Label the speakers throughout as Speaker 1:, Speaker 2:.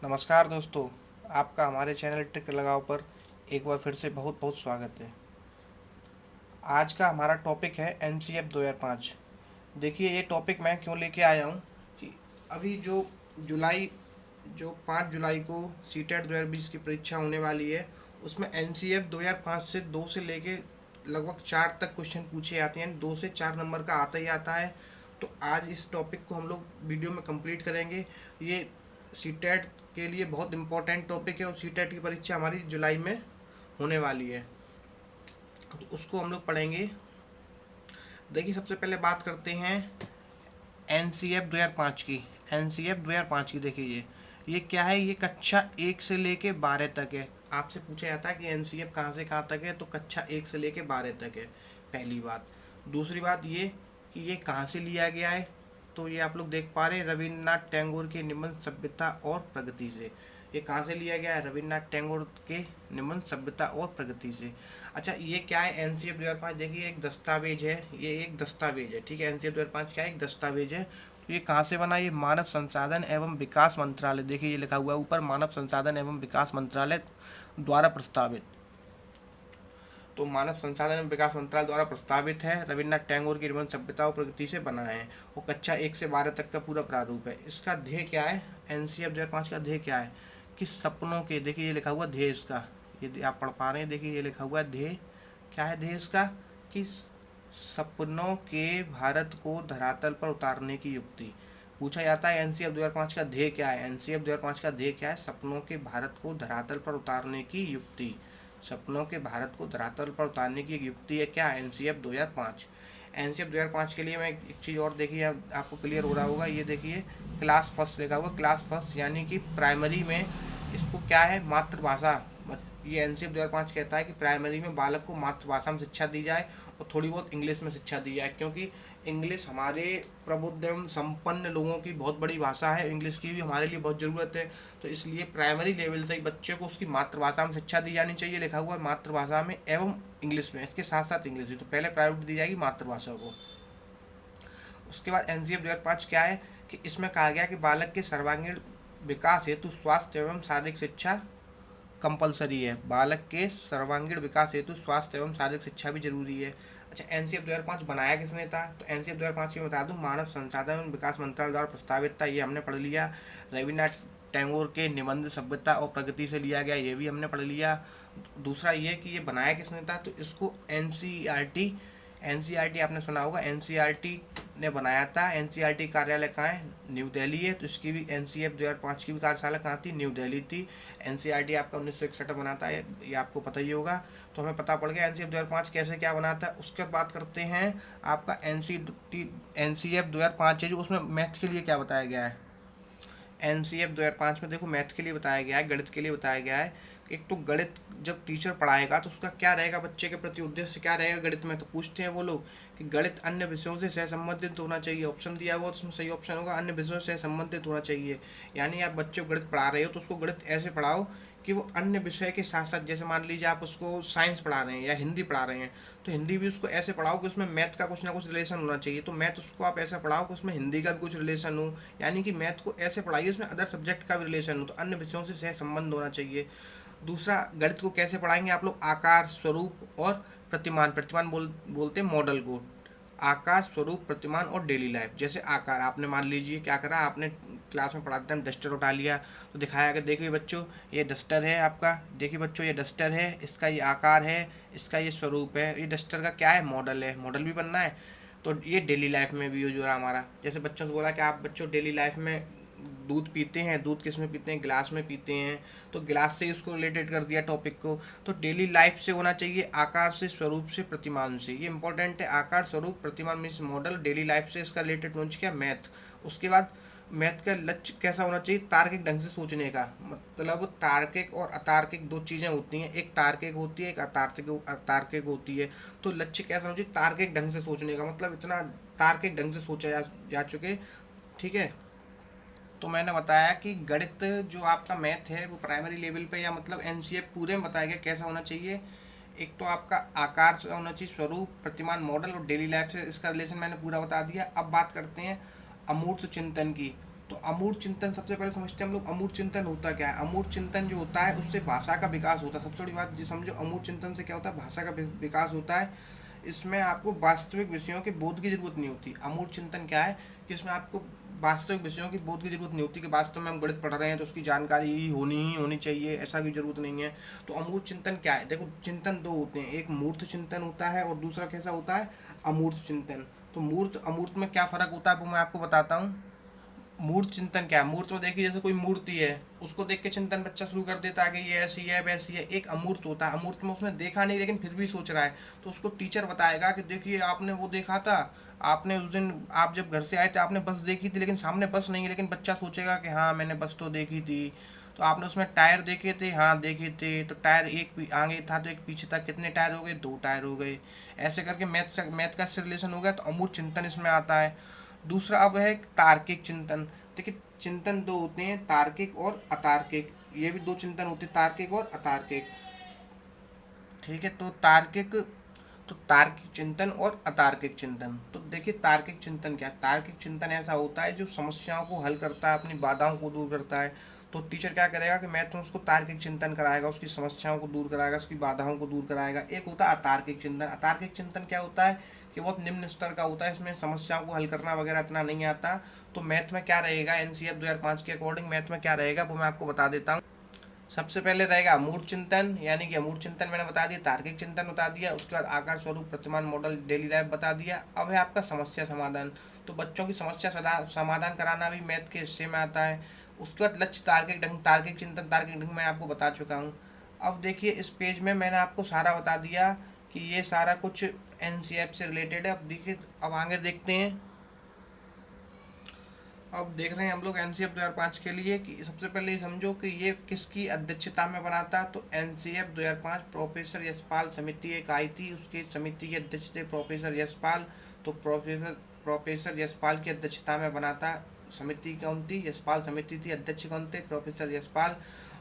Speaker 1: नमस्कार दोस्तों, आपका हमारे चैनल ट्रिक लगाओ पर एक बार फिर से बहुत बहुत स्वागत है। आज का हमारा टॉपिक है एनसीएफ 2005। देखिए, ये टॉपिक मैं क्यों लेके आया हूँ कि अभी जुलाई जो 5 जुलाई को सीटेट 2020 की परीक्षा होने वाली है, उसमें एनसीएफ 2005 से 2 से लेके लगभग 4 तक क्वेश्चन पूछे जाते हैं। 2 से 4 नंबर का आता ही आता है। तो आज इस टॉपिक को हम लोग वीडियो में कंप्लीट करेंगे। ये सीटेट के लिए बहुत इंपॉर्टेंट टॉपिक है और सीटेट की परीक्षा हमारी जुलाई में होने वाली है, तो उसको हम लोग पढ़ेंगे। देखिए, सबसे पहले बात करते हैं एनसीएफ 2005 की। एनसीएफ 2005 की देखिए, ये क्या है? ये कक्षा 1 से लेके 12 तक है। आपसे पूछा जाता है कि एनसीएफ कहाँ से कहाँ तक है, तो कक्षा 1 से लेके 12 तक है, पहली बात। दूसरी बात ये कि ये कहाँ से लिया गया है, तो ये आप लोग देख पा रहे हैं, रविन्द्रनाथ टैगोर के निबंध सभ्यता और प्रगति से। ये कहाँ से लिया गया है? रविन्द्रनाथ टैगोर के निबंध सभ्यता और प्रगति से। अच्छा, ये क्या है? एनसीएफ 2005 देखिए एक दस्तावेज है। ये एक दस्तावेज है, ठीक है। एनसीएफ 2005 क्या है? एक दस्तावेज है। तो ये कहाँ से बना? ये मानव संसाधन एवं विकास मंत्रालय, देखिए ये लिखा हुआ है ऊपर, मानव संसाधन एवं विकास मंत्रालय द्वारा प्रस्तावित। तो मानव संसाधन एवं विकास मंत्रालय द्वारा प्रस्तावित है। रविन्द्रनाथ टैगोर की निबंध सभ्यता और प्रगति से बना है। वो कक्षा 1 से 12 तक का पूरा प्रारूप है। इसका ध्येय क्या है? एनसीएफ 2005 का ध्येय क्या है? कि सपनों के, देखिए ये लिखा हुआ ध्येय इसका, ये आप पढ़ पा रहे हैं, देखिए ये लिखा हुआ है ध्येय। क्या है ध्येय इसका? कि सपनों के भारत को धरातल पर उतारने की युक्ति। पूछा जाता है एनसीएफ 2005 का ध्येय क्या है? एनसीएफ 2005 का ध्येय क्या है? सपनों के भारत को धरातल पर उतारने की युक्ति। सपनों के भारत को धरातल पर उतारने की एक युक्ति है क्या? एनसीएफ 2005। एनसीएफ 2005 के लिए मैं एक चीज़ और, देखिए आपको क्लियर हो रहा होगा, ये देखिए क्लास फर्स्ट लिखा हुआ। क्लास फर्स्ट यानी कि प्राइमरी में इसको क्या है? मातृभाषा। ये एनसीएफ 2005 कहता है कि प्राइमरी में बालक को मातृभाषा में शिक्षा दी जाए और थोड़ी बहुत इंग्लिश में शिक्षा दी जाए, क्योंकि इंग्लिश हमारे प्रबुद्ध एवं संपन्न लोगों की बहुत बड़ी भाषा है। इंग्लिश की भी हमारे लिए बहुत ज़रूरत है। तो इसलिए प्राइमरी लेवल से ही बच्चे को उसकी मातृभाषा में शिक्षा दी जानी चाहिए। लिखा हुआ है मातृभाषा में एवं इंग्लिश में, इसके साथ साथ इंग्लिश भी। तो पहले प्रायोरिटी दी जाएगी मातृभाषा को। उसके बाद एनसीएफ 2005 क्या है कि इसमें कहा गया कि बालक के सर्वांगीण विकास हेतु स्वास्थ्य एवं शारीरिक शिक्षा कंपलसरी है। बालक के सर्वांगीण विकास हेतु स्वास्थ्य एवं शारीरिक शिक्षा भी जरूरी है। अच्छा, एनसीएफ 2005 बनाया किसने था? तो एनसीएफ 2005 की बता दूं, मानव संसाधन एवं विकास मंत्रालय द्वारा प्रस्तावित था, ये हमने पढ़ लिया। रविन्द्रनाथ टैगोर के निबंध सभ्यता और प्रगति से लिया गया, ये भी हमने पढ़ लिया। दूसरा ये कि ये बनाया किसने था, तो इसको एनसीईआरटी, एनसीईआरटी आपने सुना होगा, एनसीईआरटी ने बनाया था। एनसीईआरटी कार्यालय कहाँ है? न्यू दिल्ली है। तो इसकी भी एनसीएफ 2005 की भी कार्यशाला कहाँ थी? न्यू दिल्ली थी। एनसीईआरटी आपका 1961 बनाता है, ये आपको पता ही होगा। तो हमें पता पड़ गया एनसीएफ 2005 कैसे क्या बनाता है। उसके बाद बात करते हैं आपका एनसीएफ 2005 है जो, उसमें मैथ के लिए क्या बताया गया है? एनसीएफ 2005 में देखो मैथ के लिए बताया गया है, गणित के लिए बताया गया है। एक तो गणित जब टीचर पढ़ाएगा तो उसका क्या रहेगा, बच्चे के प्रति उद्देश्य क्या रहेगा गणित में? तो पूछते हैं वो लोग कि गणित अन्य विषयों से सहसंबंधित होना चाहिए। ऑप्शन दिया हुआ तो उसमें सही ऑप्शन होगा अन्य विषयों से संबंधित होना चाहिए। यानी आप बच्चे को गणित पढ़ा रहे हो तो उसको गणित ऐसे पढ़ाओ कि वो अन्य विषय के साथ साथ, जैसे मान लीजिए आप उसको साइंस पढ़ा रहे हैं या हिंदी पढ़ा रहे हैं, तो हिंदी भी उसको ऐसे पढ़ाओ कि उसमें मैथ का कुछ ना कुछ रिलेशन होना चाहिए। तो मैथ उसको आप ऐसा पढ़ाओ कि उसमें हिंदी का भी कुछ रिलेशन हो। यानी कि मैथ को ऐसे पढ़ाइए उसमें अदर सब्जेक्ट का भी रिलेशन हो, तो अन्य विषयों से सह संबंध होना चाहिए। दूसरा, गणित को कैसे पढ़ाएंगे आप लोग? आकार, स्वरूप और प्रतिमान। प्रतिमान बोलते हैं मॉडल को। आकार, स्वरूप, प्रतिमान और डेली लाइफ। जैसे आकार, आपने मान लीजिए क्या करा, आपने क्लास में पढ़ाते टाइम डस्टर उठा लिया, तो दिखाया कि देखिए बच्चों ये डस्टर है आपका, देखिए बच्चों ये डस्टर है, इसका ये आकार है, इसका ये स्वरूप है, ये डस्टर का क्या है? मॉडल है, मॉडल भी बनना है। तो ये डेली लाइफ में भी यूज हो रहा हमारा। जैसे बच्चों से बोला कि आप बच्चों डेली लाइफ में दूध पीते हैं, दूध किस में पीते हैं? गिलास में पीते हैं। तो गिलास से ही उसको रिलेटेड कर दिया टॉपिक को। तो डेली लाइफ से होना चाहिए, आकार से, स्वरूप से, प्रतिमान से। ये इंपॉर्टेंट है, आकार, स्वरूप, प्रतिमान मीन्स मॉडल, डेली लाइफ से इसका रिलेटेड होना चाहिए मैथ। उसके बाद मैथ का लक्ष्य कैसा होना चाहिए? तार्किक ढंग से सोचने का। मतलब तार्किक और अतार्किक दो चीज़ें होती हैं, एक तार्किक होती है, एक अतार्किक होती है। तो लक्ष्य कैसा होना चाहिए? तार्किक ढंग से सोचने का, मतलब इतना तार्किक ढंग से सोचा जा चुके, ठीक है। तो मैंने बताया कि गणित जो आपका मैथ है वो प्राइमरी लेवल पे या मतलब एनसीएफ पूरे में बताया गया कैसा होना चाहिए। एक तो आपका आकार से होना चाहिए, स्वरूप, प्रतिमान, मॉडल और डेली लाइफ से इसका रिलेशन मैंने पूरा बता दिया। अब बात करते हैं अमूर्त चिंतन की। तो अमूर्त चिंतन सबसे पहले समझते हैं हम लोग। अमूर्त चिंतन होता क्या है? अमूर्त चिंतन जो होता है उससे भाषा का विकास होता है। सबसे बड़ी बात जो समझो, अमूर्त चिंतन से क्या होता है? भाषा का विकास होता है। इसमें आपको वास्तविक विषयों के बोध की जरूरत नहीं होती। अमूर्त चिंतन क्या है कि इसमें आपको वास्तविक विषयों की बोध की जरूरत नहीं होती कि वास्तव में हम गणित पढ़ रहे हैं तो उसकी जानकारी ही होनी चाहिए, ऐसा की जरूरत नहीं है। तो अमूर्त चिंतन क्या है? देखो, चिंतन दो होते हैं, एक मूर्त चिंतन होता है और दूसरा कैसा होता है? अमूर्त चिंतन। तो मूर्त अमूर्त में क्या फर्क होता है वो मैं आपको बताता हूँ। मूर्त चिंतन क्या है? मूर्त में देखिए, जैसे कोई मूर्ति है उसको देख के चिंतन बच्चा शुरू कर देता है कि ये ऐसी है वैसी है। एक अमूर्त होता है, अमूर्त में उसने देखा नहीं लेकिन फिर भी सोच रहा है, तो उसको टीचर बताएगा कि देखिए आपने वो देखा था, आपने उस दिन आप जब घर से आए थे आपने बस देखी थी लेकिन सामने बस नहीं है, लेकिन बच्चा सोचेगा कि हाँ मैंने बस तो देखी थी। तो आपने उसमें टायर देखे थे, हाँ देखे थे, तो टायर एक आगे था तो एक पीछे था, कितने टायर हो गए? दो टायर हो गए। ऐसे करके मैथ का रिलेशन हो गया, तो अमूर्त चिंतन इसमें आता है। दूसरा अब है तार्किक चिंतन। देखिए, चिंतन दो होते हैं, तार्किक और अतार्किक। ये भी दो चिंतन होते हैं, तार्किक और अतार्किक। ठीक है, तो तार्किक चिंतन और अतार्किक चिंतन। तो देखिए, तार्किक चिंतन क्या है? तार्किक चिंतन ऐसा होता है जो समस्याओं को हल करता है, अपनी बाधाओं को दूर करता है। तो टीचर क्या करेगा कि मैथ में उसको तार्किक चिंतन कराएगा, उसकी समस्याओं को दूर कराएगा, उसकी बाधाओं को दूर कराएगा। एक होता है अतार्किक चिंतन। अतार्किक चिंतन क्या होता है कि बहुत निम्न स्तर का होता है, इसमें समस्याओं को हल करना वगैरह इतना नहीं आता। तो मैथ में क्या रहेगा? एनसीएफ 2005 के अकॉर्डिंग मैथ में क्या रहेगा वो मैं आपको बता देता हूँ। सबसे पहले रहेगा अमूर्त चिंतन, यानी कि अमूर्त चिंतन मैंने बता दिया, तार्किक चिंतन बता दिया, उसके बाद आकार स्वरूप प्रतिमान मॉडल डेली लाइफ बता दिया। अब है आपका समस्या समाधान। तो बच्चों की समस्या समाधान कराना भी मैथ के हिस्से में आता है। उसके बाद लक्ष्य तार्किक ढंग, तार्किक चिंतन तार्किक ढंग मैं आपको बता चुका हूँ। अब देखिए, इस पेज में मैंने आपको सारा बता दिया कि ये सारा कुछ एनसीएफ से रिलेटेड है। अब देखिए, अब आगे देखते हैं। अब देख रहे हैं हम लोग एनसीएफ 2005 के लिए कि सबसे पहले ये समझो कि ये किसकी अध्यक्षता में बना था। तो एनसीएफ 2005 प्रोफेसर यशपाल समिति एक आई थी, उसकी समिति के अध्यक्ष थे प्रोफेसर यशपाल। तो प्रोफेसर यशपाल की अध्यक्षता में बना था। समिति कौन थी? यशपाल समिति थी। अध्यक्ष कौन थे? प्रोफेसर यशपाल।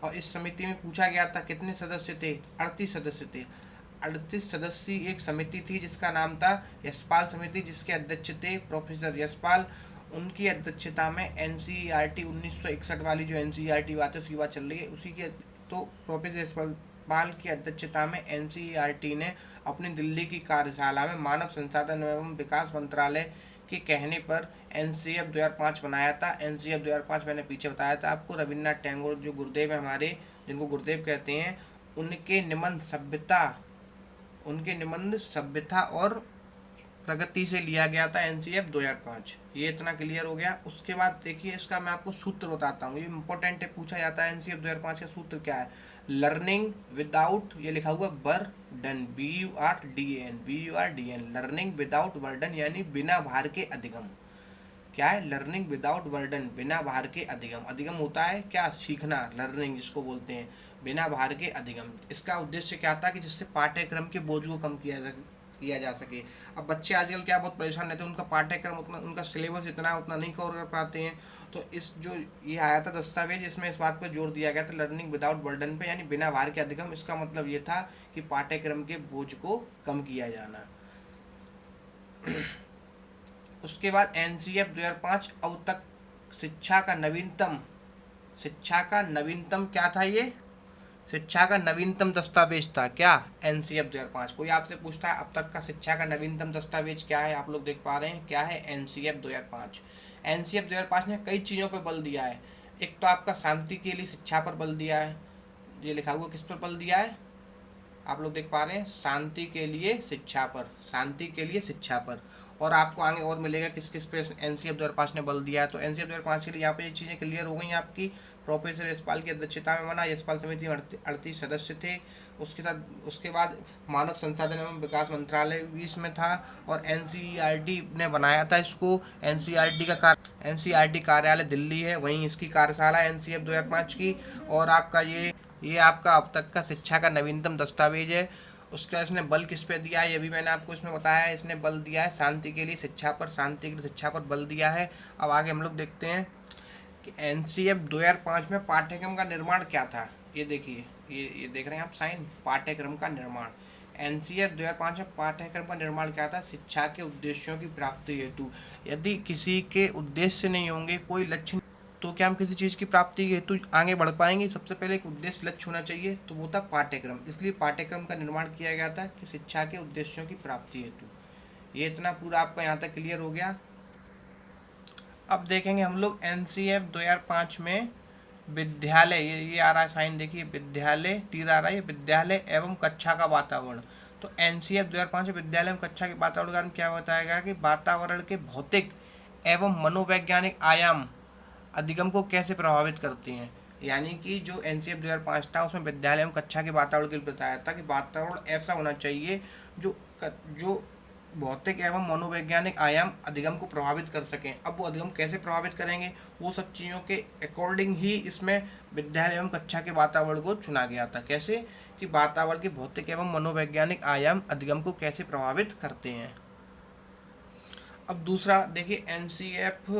Speaker 1: और इस समिति में पूछा गया था कितने सदस्य थे? 38 सदस्य थे। 38 सदस्यीय एक समिति थी जिसका नाम था यशपाल समिति, जिसके अध्यक्ष थे प्रोफेसर यशपाल। उनकी अध्यक्षता में एनसीईआरटी 1961 वाली जो एनसीईआरटी बात है उसकी बात चल रही है, उसी के। तो प्रोफेसर यशपाल की अध्यक्षता में एनसीईआरटी ने अपनी दिल्ली की कार्यशाला में मानव संसाधन एवं विकास मंत्रालय के कहने पर एनसीएफ 2005 बनाया था। एनसीएफ 2005 मैंने पीछे बताया था आपको, रविन्द्रनाथ टैगोर जो गुरुदेव है हमारे, जिनको गुरुदेव कहते हैं, उनके निबंध सभ्यता और प्रगति से लिया गया था एनसीएफ 2005। ये इतना क्लियर हो गया। उसके बाद देखिए, इसका मैं आपको सूत्र बताता हूँ, ये इंपॉर्टेंट है, पूछा जाता है एनसीएफ 2005 का सूत्र क्या है। लर्निंग विदाउट, ये लिखा हुआ burden, BURDN, learning without burden, यानी बिना भार के अधिगम। क्या है? लर्निंग विदाउट बर्डन, बिना भार के अधिगम। अधिगम होता है क्या? सीखना, लर्निंग जिसको बोलते हैं, बिना भार के अधिगम। इसका उद्देश्य क्या था कि जिससे पाठ्यक्रम के बोझ को कम किया जा सके। अब बच्चे आजकल क्या बहुत परेशान रहते हैं, उनका पाठ्यक्रम उतना, उनका सिलेबस उतना नहीं कवर कर पाते हैं। तो इस जो ये आया था दस्तावेज, इसमें इस बात पर जोर दिया गया था, लर्निंग विदाउट बर्डन पे, यानी बिना भार के अधिगम। इसका मतलब ये था कि पाठ्यक्रम के बोझ को कम किया जाना। उसके बाद एनसीएफ 2005 अब तक शिक्षा का नवीनतम, क्या था? ये शिक्षा का नवीनतम दस्तावेज था। क्या? एनसीएफ 2005। कोई आपसे पूछता है अब तक का शिक्षा का नवीनतम दस्तावेज क्या है, आप लोग देख पा रहे हैं क्या है? एनसीएफ 2005। एनसीएफ 2005 ने कई चीज़ों पर बल दिया है। एक तो आपका शांति के लिए शिक्षा पर बल दिया है, ये लिखा हुआ किस पर बल दिया है, आप लोग देख पा रहे हैं, शांति के लिए शिक्षा पर, शांति के लिए शिक्षा पर। और आपको आगे और मिलेगा किस किस पे एनसीएफ 2005 ने बल दिया है। तो एनसीएफ 2005 के लिए यहाँ पे ये चीज़ें क्लियर हो गई आपकी। प्रोफेसर यशपाल की अध्यक्षता में बना, यशपाल समिति में 38 सदस्य थे। उसके बाद मानव संसाधन एवं विकास मंत्रालय भी इसमें था, और एनसीईआरटी ने बनाया था इसको। एनसीईआरटी कार्यालय दिल्ली है, वहीं इसकी कार्यशाला एनसीएफ 2005 की। और आपका ये आपका अब तक का शिक्षा का नवीनतम दस्तावेज है। उसका इसने बल किस पे दिया है, ये भी मैंने आपको इसमें बताया है। इसने बल दिया है शांति के लिए शिक्षा पर, शांति के लिए शिक्षा पर बल दिया है। अब आगे हम लोग देखते हैं कि एनसीएफ 2005 में पाठ्यक्रम का निर्माण क्या था। ये देखिए, ये देख रहे हैं आप साइन, पाठ्यक्रम का निर्माण। एनसीएफ 2005 में पाठ्यक्रम का निर्माण क्या था? शिक्षा के उद्देश्यों की प्राप्ति हेतु। यदि किसी के उद्देश्य नहीं होंगे, कोई लक्ष्य तो क्या हम किसी चीज़ की प्राप्ति हेतु आगे बढ़ पाएंगे? सबसे पहले एक उद्देश्य लक्ष्य होना चाहिए, तो वो था पाठ्यक्रम। इसलिए पाठ्यक्रम का निर्माण किया गया था कि शिक्षा के उद्देश्यों की प्राप्ति हेतु। ये इतना पूरा आपका यहाँ तक क्लियर हो गया। अब देखेंगे हम लोग NCF 2005 में विद्यालय, ये आ रहा है साइन, देखिए विद्यालय तीर आ रहा है, ये विद्यालय एवं कक्षा का वातावरण। तो NCF 2005 में विद्यालय एवं कक्षा के वातावरण के बारे में क्या बताया गया कि वातावरण के भौतिक एवं मनोवैज्ञानिक आयाम अधिगम को कैसे प्रभावित करती हैं। यानी कि जो NCF 2005 था उसमें विद्यालय एवं कक्षा के वातावरण के लिए बताया था कि वातावरण ऐसा होना चाहिए जो भौतिक एवं मनोवैज्ञानिक आयाम अधिगम को प्रभावित कर सकें। अब वो अधिगम कैसे प्रभावित करेंगे, वो सब चीज़ों के अकॉर्डिंग ही इसमें विद्यालय एवं कक्षा के वातावरण को चुना गया था। कैसे कि वातावरण के भौतिक एवं मनोवैज्ञानिक आयाम अधिगम को कैसे प्रभावित करते हैं। अब दूसरा देखिए NCF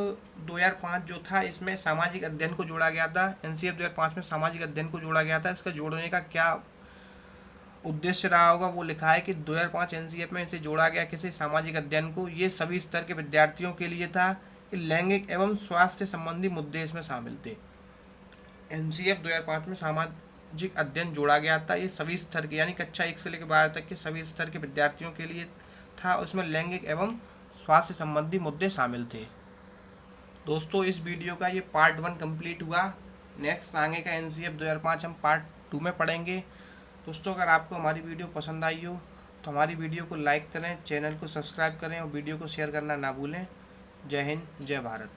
Speaker 1: 2005 जो था, इसमें सामाजिक अध्ययन को जोड़ा गया था। NCF 2005 में सामाजिक अध्ययन को जोड़ा गया था। इसका जोड़ने का क्या उद्देश्य रहा होगा, वो लिखा है कि 2005 NCF में इसे जोड़ा गया किसी सामाजिक अध्ययन को। ये सभी स्तर के विद्यार्थियों के लिए था कि लैंगिक एवं स्वास्थ्य संबंधी मुद्दे इसमें शामिल थे। NCF 2005 में सामाजिक अध्ययन जोड़ा गया था, ये सभी स्तर के यानी कक्षा 1 से लेकर 12 तक के सभी स्तर के विद्यार्थियों के लिए था। उसमें लैंगिक एवं स्वास्थ्य संबंधी मुद्दे शामिल थे। दोस्तों इस वीडियो का ये पार्ट 1 कंप्लीट हुआ। नेक्स्ट आगे का NCF 2005 हम पार्ट 2 में पढ़ेंगे। दोस्तों अगर आपको हमारी वीडियो पसंद आई हो तो हमारी वीडियो को लाइक करें, चैनल को सब्सक्राइब करें और वीडियो को शेयर करना ना भूलें। जय हिंद, जय भारत।